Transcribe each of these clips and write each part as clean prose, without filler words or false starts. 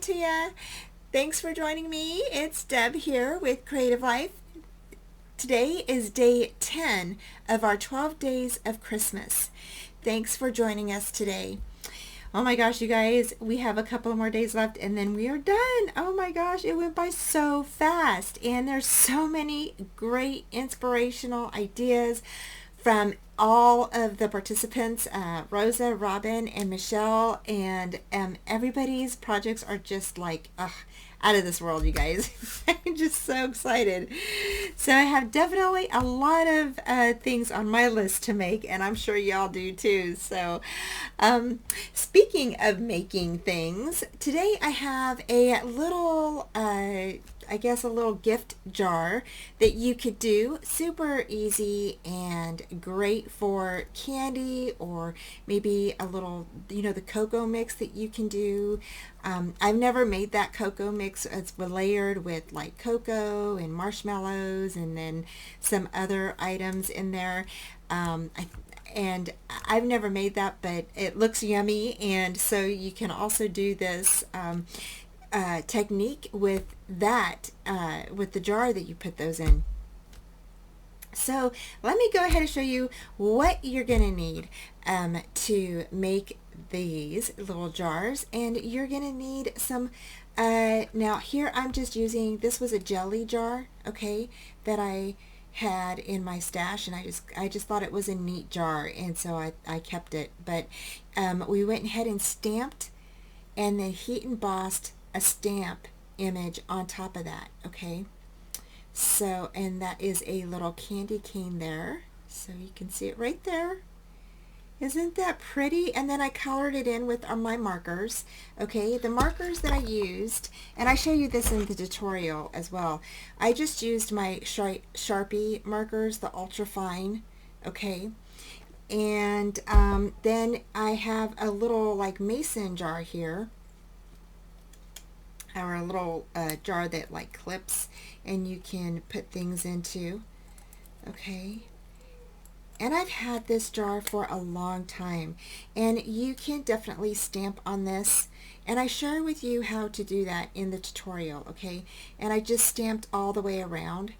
To you. Thanks for joining me. It's Deb here with Creative Life. Today is day 10 of our 12 days of Christmas. Thanks for joining us today. Oh my gosh, you guys, we have a couple more days left and then we are done. Oh my gosh, it went by so fast. And there's so many great inspirational ideas from all of the participants, Rosa, Robin, and Michelle, and everybody's projects are just like out of this world, you guys. I'm just so excited. So I have definitely a lot of things on my list to make, and I'm sure y'all do too. So speaking of making things, today I have a little I guess a little gift jar that you could do. Super easy and great for candy, or maybe a little, the cocoa mix that you can do. I've never made that cocoa mix. It's layered with like cocoa and marshmallows and then some other items in there. And I've never made that, but it looks yummy. And so you can also do this technique with that, with the jar that you put those in. So let me go ahead and show you what you're going to need to make these little jars. And you're going to need some, now here I'm just using, this was a jelly jar, okay, that I had in my stash, and I just thought it was a neat jar, and so I kept it. But we went ahead and stamped and then heat embossed a stamp image on top of that, okay? So, and that is a little candy cane there, so you can see it right there. Isn't that pretty? And then I colored it in with my markers, okay? The markers that I used, and I show you this in the tutorial as well, I just used my Sharpie markers, the ultra fine, okay? And then I have a little like mason jar here, or a little jar that like clips and you can put things into, okay? And I've had this jar for a long time, and you can definitely stamp on this, and I share with you how to do that in the tutorial, okay? And I just stamped all the way around,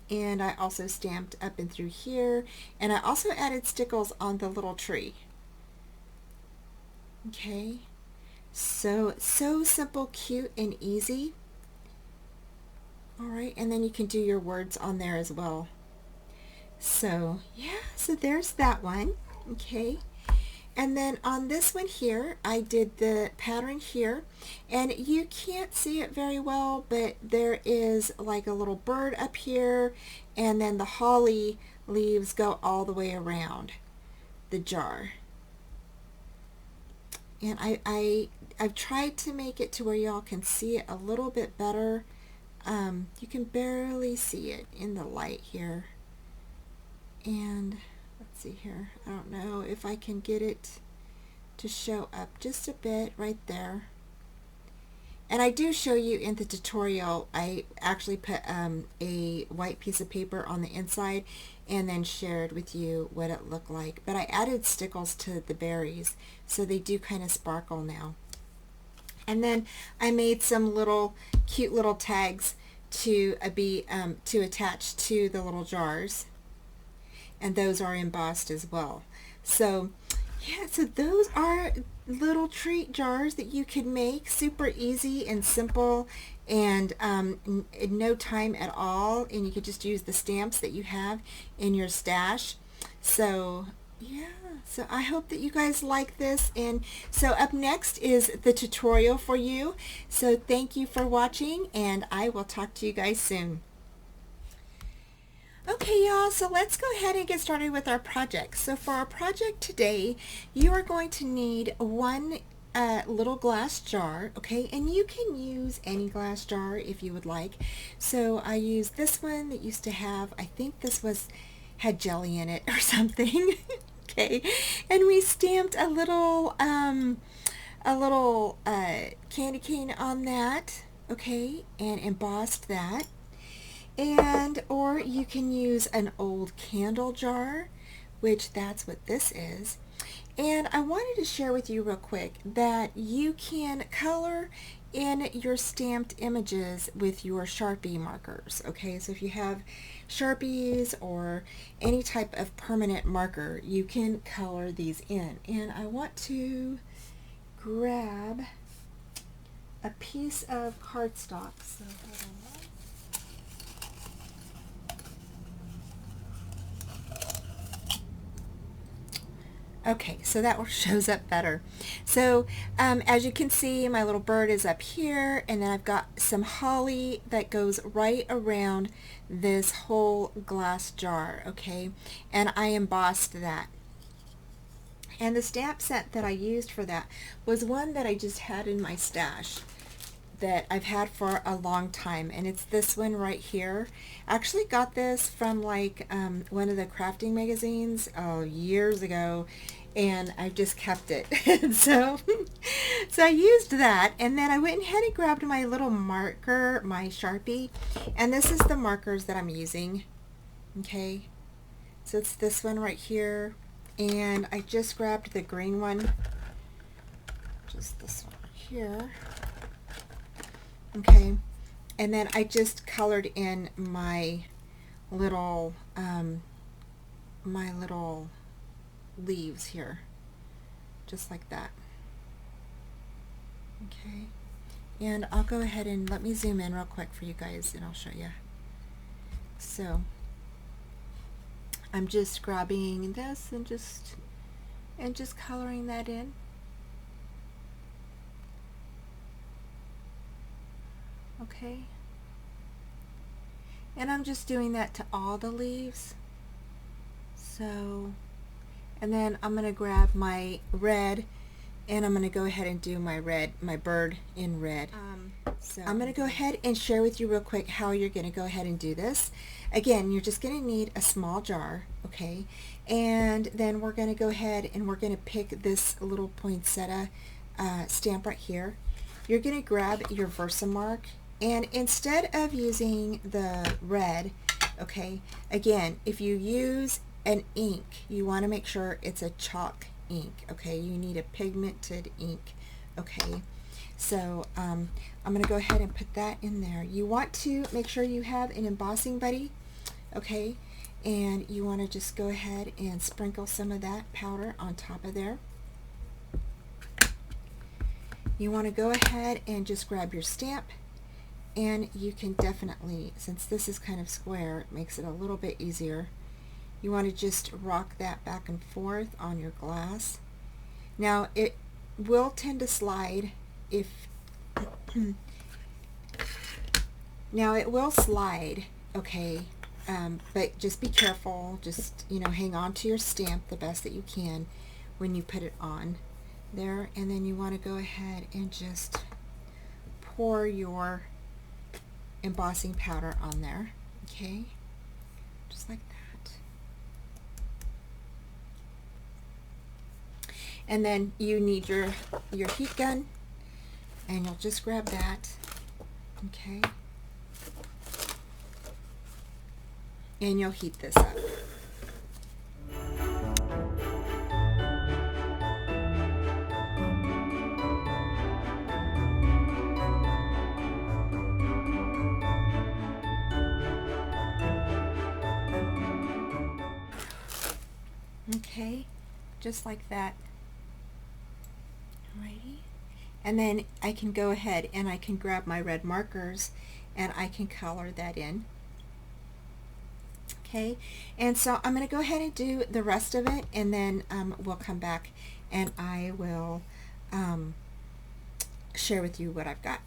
and I also stamped up and through here, and I also added stickles on the little tree, okay? So simple, cute, and easy. All right, and then you can do your words on there as well. So yeah, so there's that one, okay? And then on this one here, I did the pattern here, and you can't see it very well, but there is like a little bird up here, and then the holly leaves go all the way around the jar. And I've tried to make it to where y'all can see it a little bit better. You can barely see it in the light here. And let's see here. I don't know if I can get it to show up just a bit right there. And I do show you in the tutorial, I actually put a white piece of paper on the inside and then shared with you what it looked like. But I added stickles to the berries, so they do kind of sparkle now. And then I made some little cute little tags to to attach to the little jars, and those are embossed as well. So yeah, so those are little treat jars that you could make, super easy and simple, and in no time at all, and you could just use the stamps that you have in your stash. So yeah, so I hope that you guys like this, and so up next is the tutorial for you. So thank you for watching, and I will talk to you guys soon. Okay, y'all, so let's go ahead and get started with our project. So for our project today, you are going to need one a little glass jar, okay, and you can use any glass jar if you would like. So I used this one that used to have, I think this had jelly in it or something. Okay, and we stamped a little candy cane on that, okay, and embossed that. And or you can use an old candle jar, which that's what this is. And I wanted to share with you real quick that you can color in your stamped images with your Sharpie markers. Okay, so if you have Sharpies or any type of permanent marker, you can color these in. And I want to grab a piece of cardstock. So hold on. Okay, so that shows up better. So as you can see, my little bird is up here, and then I've got some holly that goes right around this whole glass jar, okay? And I embossed that. And the stamp set that I used for that was one that I just had in my stash that I've had for a long time, and it's this one right here. I actually got this from like one of the crafting magazines years ago, and I've just kept it. so I used that, and then I went ahead and grabbed my little marker, my Sharpie, and this is the markers that I'm using. Okay, so it's this one right here, and I just grabbed the green one, just this one here. Okay, and then I just colored in my little leaves here, just like that. Okay, and I'll go ahead and let me zoom in real quick for you guys, and I'll show you. So I'm just grabbing this and just coloring that in. Okay, and I'm just doing that to all the leaves. So, and then I'm going to grab my red, and I'm going to go ahead and do my bird in red. So I'm going to go ahead and share with you real quick how you're going to go ahead and do this. Again, you're just going to need a small jar, okay, and then we're going to go ahead and we're going to pick this little poinsettia stamp right here. You're going to grab your Versamark, and instead of using the red, okay, again, if you use an ink, you want to make sure it's a chalk ink, okay? You need a pigmented ink, okay? So I'm going to go ahead and put that in there. You want to make sure you have an embossing buddy, okay? And you want to just go ahead and sprinkle some of that powder on top of there. You want to go ahead and just grab your stamp, and you can definitely, since this is kind of square, it makes it a little bit easier. You want to just rock that back and forth on your glass. Now it will tend to slide if now it will slide, okay, but just be careful. Just, you know, hang on to your stamp the best that you can when you put it on there, and then you want to go ahead and just pour your embossing powder on there, okay, just like that. And then you need your heat gun, and you'll just grab that, okay, and you'll heat this up. Okay, just like that. Alrighty, and then I can go ahead and I can grab my red markers and I can color that in. Okay, and so I'm going to go ahead and do the rest of it, and then we'll come back and I will share with you what I've got.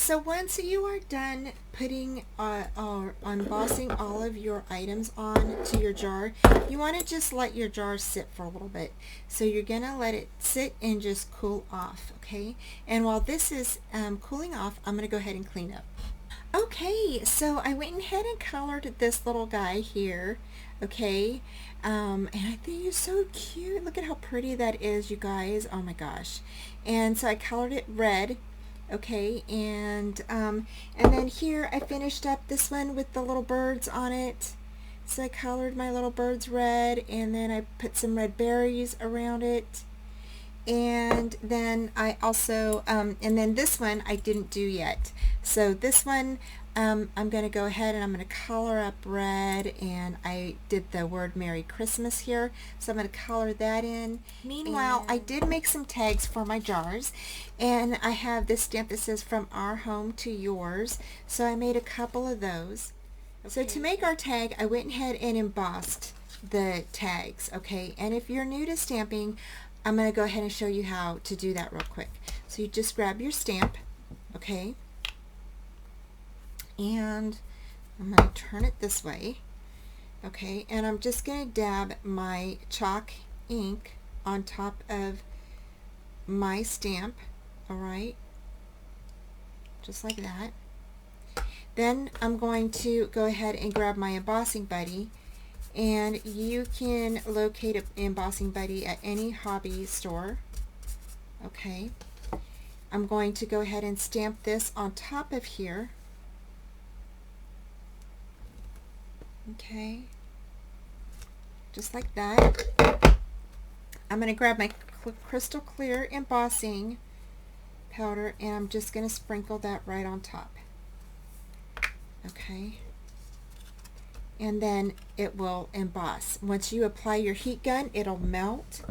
So once you are done putting or embossing all of your items on to your jar, you want to just let your jar sit for a little bit. So you're going to let it sit and just cool off, okay? And while this is cooling off, I'm going to go ahead and clean up. Okay, so I went ahead and colored this little guy here, okay? And I think he's so cute. Look at how pretty that is, you guys. Oh my gosh. And so I colored it red. Okay, and then here I finished up this one with the little birds on it. So I colored my little birds red, and then I put some red berries around it. And then I also, and then this one I didn't do yet. So this one, I'm going to go ahead and I'm going to color up red, and I did the word Merry Christmas here. So I'm going to color that in. Meanwhile, I did make some tags for my jars, and I have this stamp that says from our home to yours. So I made a couple of those. Okay. So to make our tag, I went ahead and embossed the tags, okay? And if you're new to stamping, I'm going to go ahead and show you how to do that real quick. So you just grab your stamp, okay, and I'm going to turn it this way, okay, and I'm just going to dab my chalk ink on top of my stamp, alright, just like that. Then I'm going to go ahead and grab my embossing buddy, and you can locate an embossing buddy at any hobby store. Okay, I'm going to go ahead and stamp this on top of here. Okay, just like that. I'm going to grab my crystal clear embossing powder, and I'm just going to sprinkle that right on top. Okay, and then it will emboss. Once you apply your heat gun, it'll melt.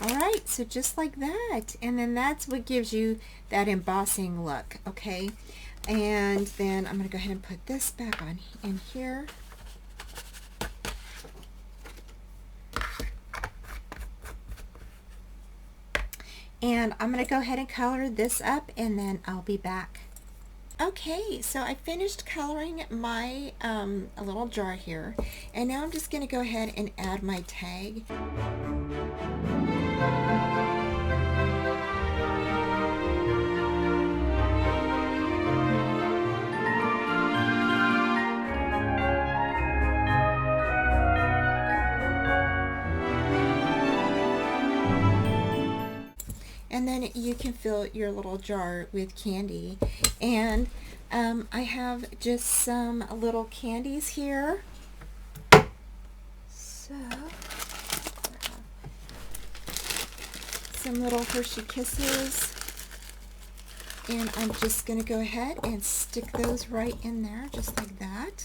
Alright, so just like that, and then that's what gives you that embossing look, okay? And then I'm going to go ahead and put this back on in here. And I'm going to go ahead and color this up, and then I'll be back. Okay, so I finished coloring my a little jar here, and now I'm just going to go ahead and add my tag. And then you can fill your little jar with candy. And I have just some little candies here. So, some little Hershey Kisses. And I'm just going to go ahead and stick those right in there, just like that.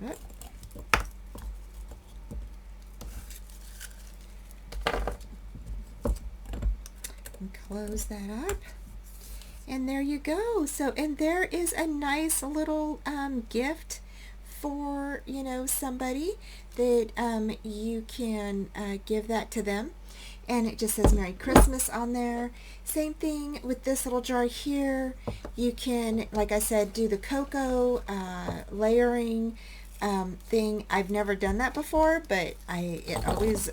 Whoop. And close that up, and there you go. So, and there is a nice little gift for, you know, somebody that you can give that to them, and it just says Merry Christmas on there. Same thing with this little jar here. You can, like I said, do the cocoa layering thing. I've never done that before, but it always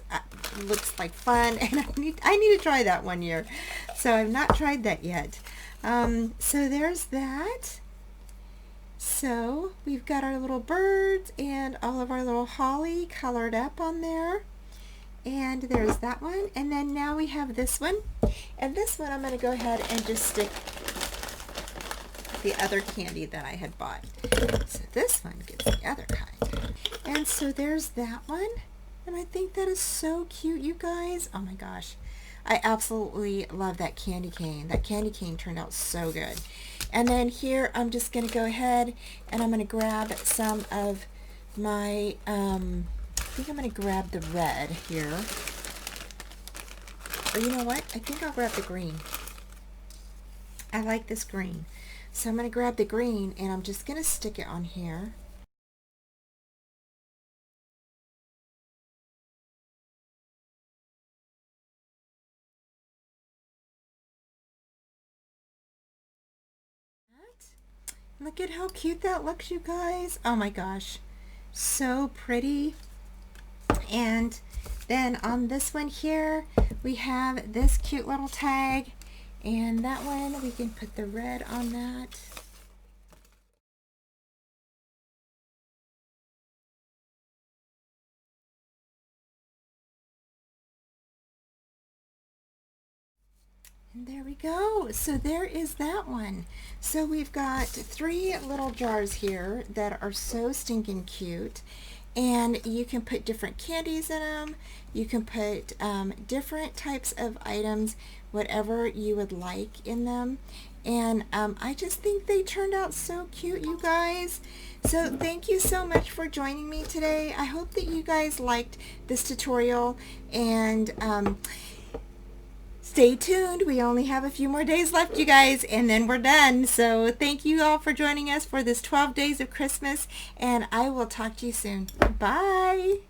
looks like fun, and I need to try that one year. So I've not tried that yet. So there's that. So we've got our little birds and all of our little holly colored up on there. And there's that one. And then now we have this one. And this one I'm going to go ahead and just stick the other candy that I had bought. So this one gets the other kind. And so there's that one. And I think that is so cute, you guys. Oh my gosh. I absolutely love that candy cane. That candy cane turned out so good. And then here I'm just going to go ahead and I'm going to grab some of my, I think I'm going to grab the red here. Or you know what? I think I'll grab the green. I like this green. So I'm going to grab the green and I'm just going to stick it on here. Look at how cute that looks, you guys. Oh my gosh, so pretty. And then on this one here, we have this cute little tag, and that one we can put the red on that. And there we go. So there is that one. So we've got 3 little jars here that are so stinking cute. And you can put different candies in them. You can put different types of items, whatever you would like in them. And I just think they turned out so cute, you guys. So thank you so much for joining me today. I hope that you guys liked this tutorial, and stay tuned. We only have a few more days left, you guys, and then we're done. So thank you all for joining us for this 12 days of Christmas, and I will talk to you soon. Bye.